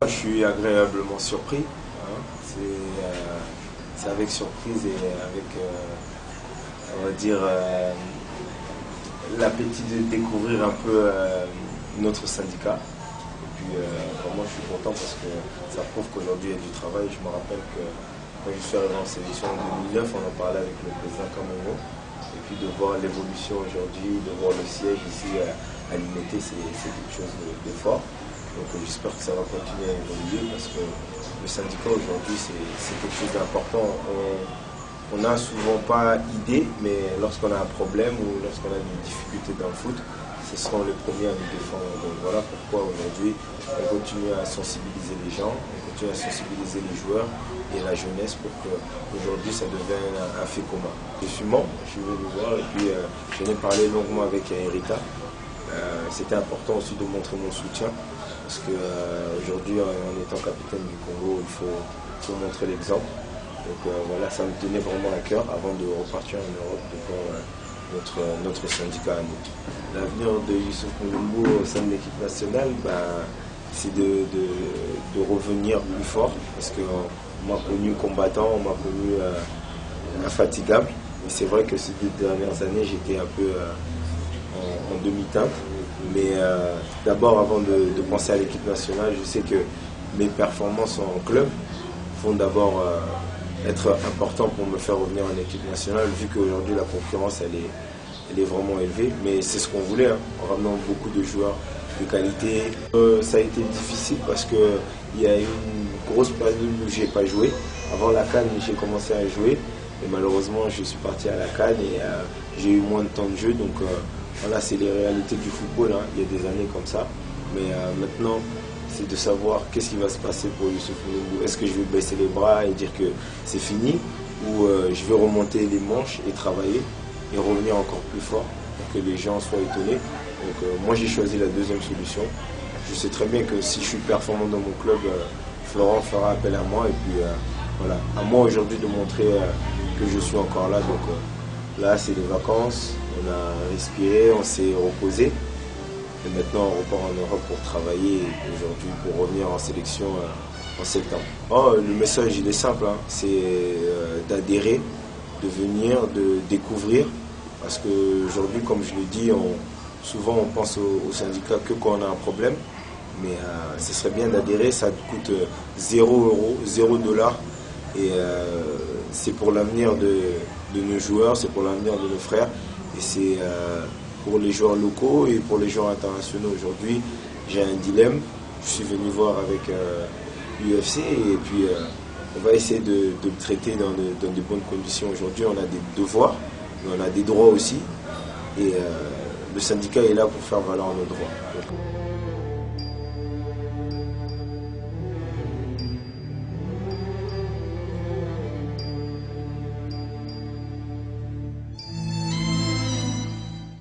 Je suis agréablement surpris. Hein. C'est avec surprise et avec, on va dire, l'appétit de découvrir un peu notre syndicat. Et puis, vraiment, je suis content parce que ça prouve qu'aujourd'hui, il y a du travail. Je me rappelle que quand je suis arrivé en sélection en 2009, on en parlait avec le président Kamongo. Et puis de voir l'évolution aujourd'hui, de voir le siège ici à l'Unité, c'est quelque chose de fort. Donc j'espère que ça va continuer à évoluer parce que le syndicat aujourd'hui c'est quelque chose d'important. On n'a souvent pas idée, mais lorsqu'on a un problème ou lorsqu'on a une difficulté dans le foot, ce seront les premiers à nous défendre. Donc voilà pourquoi aujourd'hui on continue à sensibiliser les gens, on continue à sensibiliser les joueurs et la jeunesse pour qu'aujourd'hui ça devienne un fait commun. Je suis membre, je suis venu voir et puis j'en ai parlé longuement avec Erita. C'était important aussi de montrer mon soutien parce qu'aujourd'hui en étant capitaine du Congo il faut montrer l'exemple. Donc voilà, ça me tenait vraiment à cœur avant de repartir en Europe de voir notre syndicat à nous. L'avenir de Youssouf N'Gombo au sein de l'équipe nationale, c'est de revenir plus fort parce qu'on m'a connu combattant, on m'a connu infatigable. Et c'est vrai que ces 2 dernières années j'étais un peu en demi-teinte. Mais d'abord, avant de penser à l'équipe nationale, je sais que mes performances en club vont d'abord être importantes pour me faire revenir en équipe nationale, vu qu'aujourd'hui la concurrence elle est vraiment élevée. Mais c'est ce qu'on voulait, hein, en ramenant beaucoup de joueurs de qualité. Ça a été difficile parce qu'il y a eu une grosse période où je n'ai pas joué. Avant la CAN, j'ai commencé à jouer. Et malheureusement, je suis parti à la CAN et j'ai eu moins de temps de jeu. Donc voilà, c'est les réalités du football, hein. Il y a des années comme ça. Mais maintenant, c'est de savoir qu'est-ce qui va se passer pour Youssouf N'Gombo. Est-ce que je vais baisser les bras et dire que c'est fini ou je vais remonter les manches et travailler et revenir encore plus fort pour que les gens soient étonnés. Donc moi, j'ai choisi la deuxième solution. Je sais très bien que si je suis performant dans mon club, Florent fera appel à moi. Et puis voilà, à moi aujourd'hui de montrer que je suis encore là. Donc là, c'est les vacances. On a respiré, on s'est reposé. Et maintenant, on repart en Europe pour travailler aujourd'hui, pour revenir en sélection en septembre. Oh, le message, il est simple, hein. C'est d'adhérer, de venir, de découvrir. Parce qu'aujourd'hui, comme je le dis, souvent on pense au syndicat que quand on a un problème. Mais ce serait bien d'adhérer, ça coûte 0 €, 0 $. Et c'est pour l'avenir de nos joueurs, c'est pour l'avenir de nos frères. Et c'est pour les joueurs locaux et pour les joueurs internationaux. Aujourd'hui, j'ai un dilemme. Je suis venu voir avec l'UFC et puis on va essayer de le traiter dans de bonnes conditions. Aujourd'hui, on a des devoirs, mais on a des droits aussi. Et le syndicat est là pour faire valoir nos droits. Donc,